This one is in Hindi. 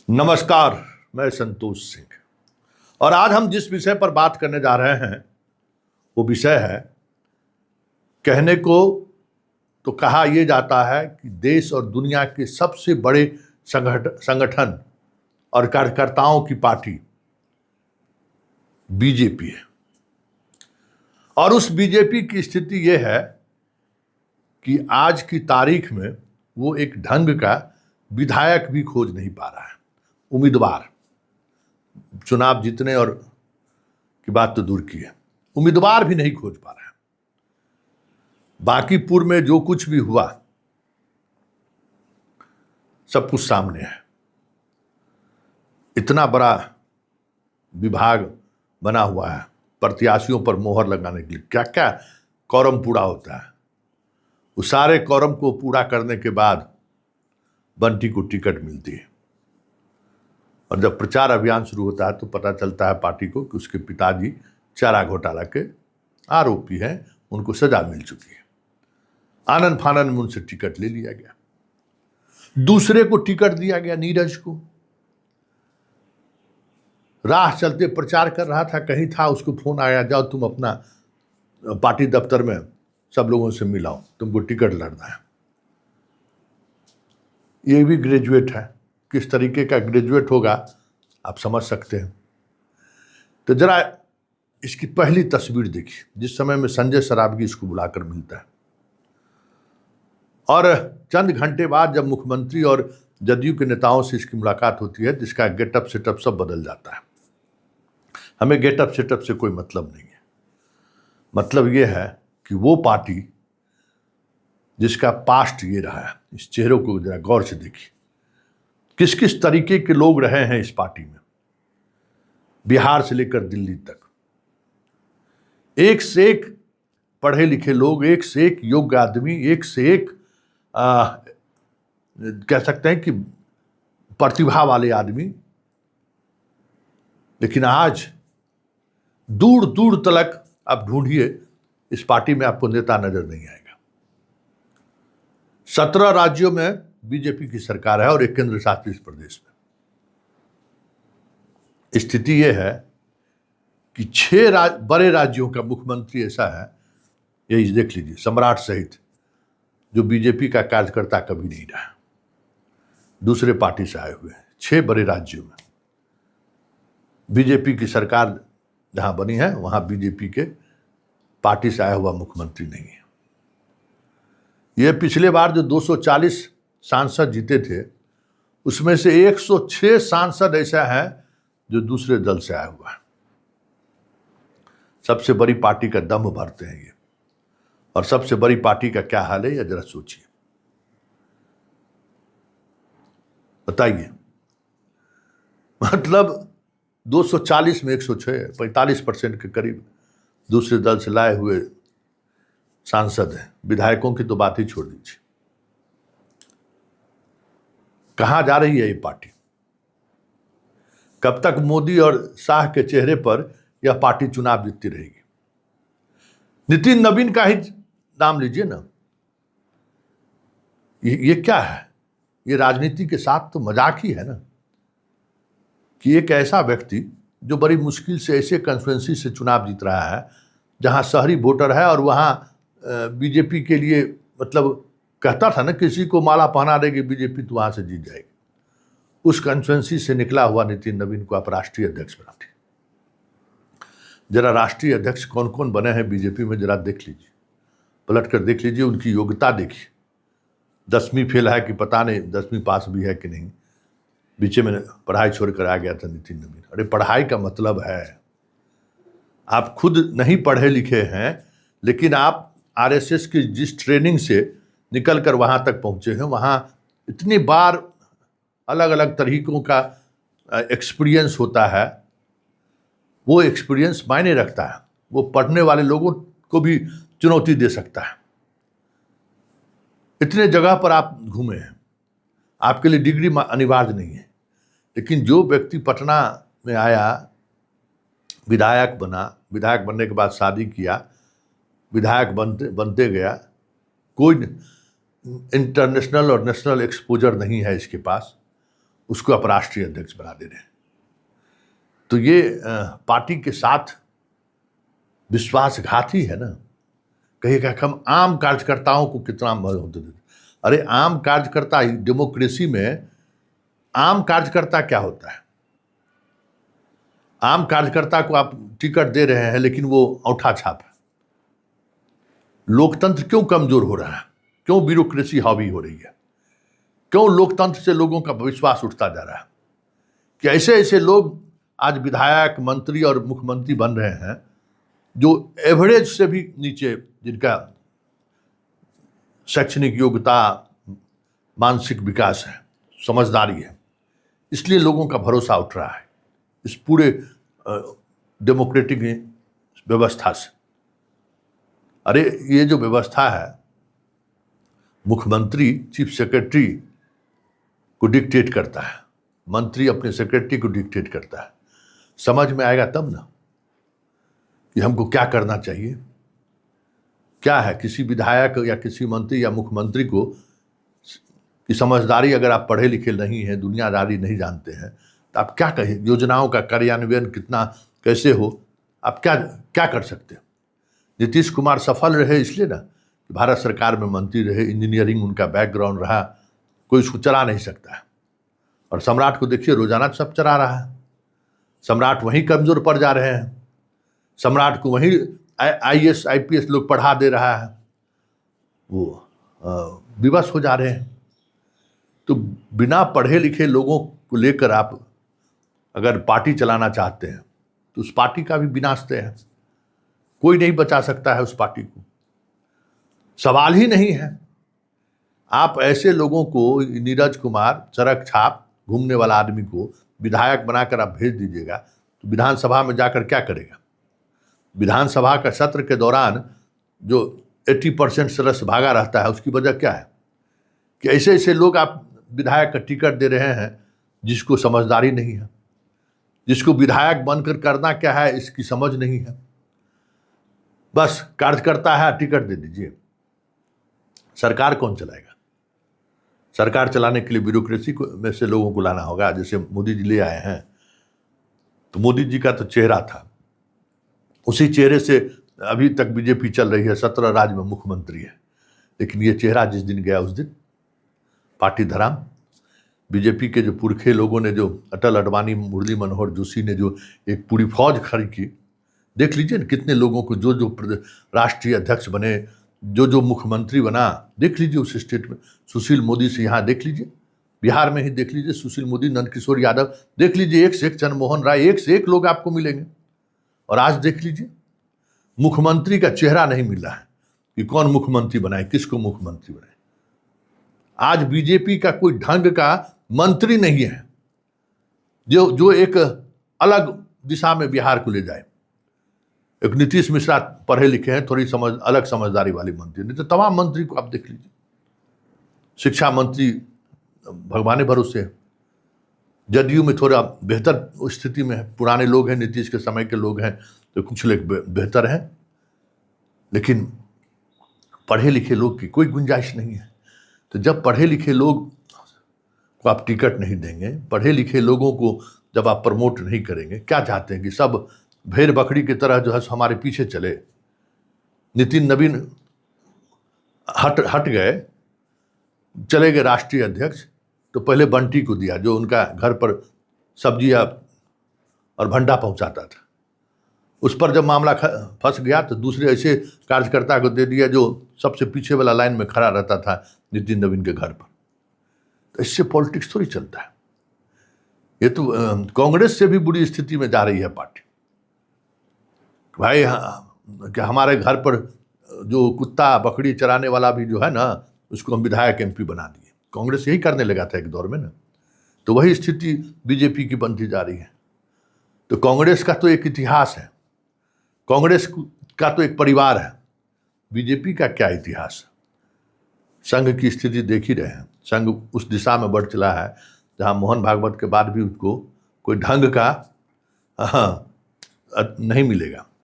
नमस्कार, मैं संतोष सिंह और आज हम जिस विषय पर बात करने जा रहे हैं वो विषय है, कहने को तो कहा यह जाता है कि देश और दुनिया के सबसे बड़े संगठन और कार्यकर्ताओं की पार्टी बीजेपी है। और उस बीजेपी की स्थिति यह है कि आज की तारीख में वो एक ढंग का विधायक भी खोज नहीं पा रहा है। उम्मीदवार, चुनाव जीतने और की बात तो दूर की है, उम्मीदवार भी नहीं खोज पा रहा है। बांकीपुर में जो कुछ भी हुआ सब कुछ सामने है। इतना बड़ा विभाग बना हुआ है प्रत्याशियों पर मोहर लगाने के लिए, क्या क्या कॉरम पूरा होता है। उस सारे कॉरम को पूरा करने के बाद बंटी को टिकट मिलती है और जब प्रचार अभियान शुरू होता है तो पता चलता है पार्टी को कि उसके पिताजी चारा घोटाला के आरोपी हैं, उनको सजा मिल चुकी है। आनंद फानंद में उनसे टिकट ले लिया गया। दूसरे को टिकट दिया गया, नीरज को। राह चलते प्रचार कर रहा था, कहीं था, उसको फोन आया, जाओ तुम अपना पार्टी दफ्तर में सब लोगों से मिलाओ, तुमको टिकट लड़ना है। ये भी ग्रेजुएट है, किस तरीके का ग्रेजुएट होगा आप समझ सकते हैं। तो जरा इसकी पहली तस्वीर देखिए, जिस समय में संजय सरावगी इसको बुलाकर मिलता है और चंद घंटे बाद जब मुख्यमंत्री और जदयू के नेताओं से इसकी मुलाकात होती है, जिसका गेटअप सेटअप सब बदल जाता है। हमें गेटअप सेटअप से कोई मतलब नहीं है। मतलब ये है कि वो पार्टी जिसका पास्ट ये रहा है, इस चेहरों को जरा गौर से देखिए, किस किस तरीके के लोग रहे हैं इस पार्टी में, बिहार से लेकर दिल्ली तक। एक से एक पढ़े लिखे लोग, एक से एक योग्य आदमी, एक से एक कह सकते हैं कि प्रतिभा वाले आदमी। लेकिन आज दूर दूर तक आप ढूंढिए, इस पार्टी में आपको नेता नजर नहीं आएगा। 17 राज्यों में बीजेपी की सरकार है और एक केंद्र शासित प्रदेश में। स्थिति यह है कि 6 बड़े राज्यों का मुख्यमंत्री ऐसा है, यही देख लीजिए, सम्राट सहित, जो बीजेपी का कार्यकर्ता कभी नहीं रहा, दूसरे पार्टी से आए हुए हैं। 6 बड़े राज्यों में बीजेपी की सरकार जहां बनी है, वहां बीजेपी के पार्टी से आया हुआ मुख्यमंत्री नहीं है। यह पिछले बार जो 240 सांसद जीते थे, उसमें से 106 सांसद ऐसा है जो दूसरे दल से आया हुआ है। सबसे बड़ी पार्टी का दम भरते हैं ये। और सबसे बड़ी पार्टी का क्या हाल है, या जरा सोचिए, बताइए। मतलब 240 में 106, 45% के करीब दूसरे दल से लाए हुए सांसद हैं। विधायकों की तो बात ही छोड़ दीजिए। कहां जा रही है ये पार्टी? कब तक मोदी और शाह के चेहरे पर यह पार्टी चुनाव जीतती रहेगी? नितिन नवीन का ही नाम लीजिए ना। ये क्या है? ये राजनीति के साथ तो मजाक ही है ना, कि एक ऐसा व्यक्ति जो बड़ी मुश्किल से ऐसे कंस्टिट्यूएंसी से चुनाव जीत रहा है जहां शहरी वोटर है, और वहां बीजेपी के लिए, मतलब कहता था ना, किसी को माला पहना देगी बीजेपी तो वहां से जीत जाएगी। उस कंस्टिट्यूएंसी से निकला हुआ नितिन नवीन को आप राष्ट्रीय अध्यक्ष बनाते। जरा राष्ट्रीय अध्यक्ष कौन कौन बने हैं बीजेपी में, जरा देख लीजिए, पलट कर देख लीजिए, उनकी योग्यता देखिए। 10वीं फेल है कि पता नहीं 10वीं पास भी है कि नहीं। बीच में पढ़ाई छोड़कर आ गया था नितिन नवीन। अरे पढ़ाई का मतलब है, आप खुद नहीं पढ़े लिखे हैं, लेकिन आप आरएसएस की जिस ट्रेनिंग से निकल कर वहाँ तक पहुँचे हैं, वहाँ इतनी बार अलग अलग तरीकों का एक्सपीरियंस होता है। वो एक्सपीरियंस मायने रखता है, वो पढ़ने वाले लोगों को भी चुनौती दे सकता है। इतने जगह पर आप घूमे हैं, आपके लिए डिग्री अनिवार्य नहीं है। लेकिन जो व्यक्ति पटना में आया, विधायक बना, विधायक बनने के बाद शादी किया, विधायक बनते गया, कोई इंटरनेशनल और नेशनल एक्सपोजर नहीं है इसके पास, उसको आप राष्ट्रीय अध्यक्ष बना दे रहे हैं। तो ये पार्टी के साथ विश्वासघाती है ना। कहिएगा कि हम आम कार्यकर्ताओं को कितना महत्व देते। अरे आम कार्यकर्ता, डेमोक्रेसी में आम कार्यकर्ता क्या होता है? आम कार्यकर्ता को आप टिकट दे रहे हैं लेकिन वो औंठा छाप है। लोकतंत्र क्यों कमजोर हो रहा है? क्यों ब्यूरोक्रेसी हावी हो रही है? क्यों लोकतंत्र से लोगों का विश्वास उठता जा रहा है? कि ऐसे ऐसे लोग आज विधायक, मंत्री और मुख्यमंत्री बन रहे हैं जो एवरेज से भी नीचे, जिनका शैक्षणिक योग्यता, मानसिक विकास है, समझदारी है। इसलिए लोगों का भरोसा उठ रहा है इस पूरे डेमोक्रेटिक व्यवस्था से। अरे ये जो व्यवस्था है, मुख्यमंत्री चीफ सेक्रेटरी को डिक्टेट करता है, मंत्री अपने सेक्रेटरी को डिक्टेट करता है। समझ में आएगा तब ना कि हमको क्या करना चाहिए। क्या है, किसी विधायक या किसी मंत्री या मुख्यमंत्री को की समझदारी, अगर आप पढ़े लिखे नहीं हैं, दुनियादारी नहीं जानते हैं, तो आप क्या कहें? योजनाओं का कार्यान्वयन कितना कैसे हो, आप क्या क्या कर सकते हैं? नीतीश कुमार सफल रहे इसलिए ना, भारत सरकार में मंत्री रहे, इंजीनियरिंग उनका बैकग्राउंड रहा, कोई उसको चला नहीं सकता है। और सम्राट को देखिए, रोजाना सब चला रहा है। सम्राट वहीं कमजोर पड़ जा रहे हैं। सम्राट को वहीं IAS IPS लोग पढ़ा दे रहा है, वो विवश हो जा रहे हैं। तो बिना पढ़े लिखे लोगों को लेकर आप अगर पार्टी चलाना चाहते हैं तो उस पार्टी का भी विनाश तय है। कोई नहीं बचा सकता है उस पार्टी को, सवाल ही नहीं है। आप ऐसे लोगों को, नीरज कुमार चरक छाप घूमने वाला आदमी को विधायक बनाकर आप भेज दीजिएगा तो विधानसभा में जाकर क्या करेगा? विधानसभा का सत्र के दौरान जो 80% सदस्य भागा रहता है, उसकी वजह क्या है? कि ऐसे ऐसे लोग आप विधायक का टिकट दे रहे हैं जिसको समझदारी नहीं है, जिसको विधायक बनकर करना क्या है इसकी समझ नहीं है। बस कार्यकर्ता है, टिकट दे दीजिए। सरकार कौन चलाएगा? सरकार चलाने के लिए ब्यूरोक्रेसी में से लोगों को लाना होगा। जैसे मोदी जी ले आए हैं, तो मोदी जी का तो चेहरा था, उसी चेहरे से अभी तक बीजेपी चल रही है, 17 राज्य में मुख्यमंत्री है। लेकिन ये चेहरा जिस दिन गया उस दिन पार्टी धराम। बीजेपी के जो पुरखे लोगों ने, जो अटल अडवाणी, मुरली मनोहर जोशी ने जो एक पूरी फौज खड़ी की, देख लीजिए ना कितने लोगों को, जो जो राष्ट्रीय अध्यक्ष बने, जो जो मुख्यमंत्री बना, देख लीजिए उस स्टेट में। सुशील मोदी से यहाँ देख लीजिए, बिहार में ही देख लीजिए, सुशील मोदी, नंदकिशोर यादव, देख लीजिए, एक से एक, चंद्रमोहन राय, एक से एक लोग आपको मिलेंगे। और आज देख लीजिए, मुख्यमंत्री का चेहरा नहीं मिल रहा है कि कौन मुख्यमंत्री बनाए, किसको मुख्यमंत्री बनाए। आज बीजेपी का कोई ढंग का मंत्री नहीं है जो एक अलग दिशा में बिहार को ले जाए। एक नीतीश मिश्रा पढ़े लिखे हैं, थोड़ी अलग समझदारी वाली मंत्री, नहीं तो तमाम मंत्री को आप देख लीजिए। शिक्षा मंत्री भगवान भरोसे है, जदयू में थोड़ा बेहतर स्थिति में है, पुराने लोग हैं, नीतीश के समय के लोग हैं, तो कुछ लोग बेहतर हैं, लेकिन पढ़े लिखे लोग की कोई गुंजाइश नहीं है। तो जब पढ़े लिखे लोग को आप टिकट नहीं देंगे, पढ़े लिखे लोगों को जब आप प्रमोट नहीं करेंगे, क्या चाहते हैं कि सब भेड़ बकरी की तरह जो है हमारे पीछे चले? नितिन नवीन हट गए, चले गए राष्ट्रीय अध्यक्ष, तो पहले बंटी को दिया जो उनका घर पर सब्जियां और भंडा पहुंचाता था। उस पर जब मामला फंस गया तो दूसरे ऐसे कार्यकर्ता को दे दिया जो सबसे पीछे वाला लाइन में खड़ा रहता था नितिन नवीन के घर पर। तो इससे पॉलिटिक्स थोड़ी चलता है। ये तो कांग्रेस से भी बुरी स्थिति में जा रही है पार्टी। भाई कि हमारे घर पर जो कुत्ता बकरी चराने वाला भी जो है ना, उसको हम विधायक MP बना दिए। कांग्रेस यही करने लगा था एक दौर में ना, तो वही स्थिति बीजेपी की बनती जा रही है। तो कांग्रेस का तो एक इतिहास है, कांग्रेस का तो एक परिवार है, बीजेपी का क्या इतिहास है? संघ की स्थिति देख ही रहे हैं। संघ उस दिशा में बढ़ चला है जहां मोहन भागवत के बाद भी उसको कोई ढंग का नहीं मिलेगा।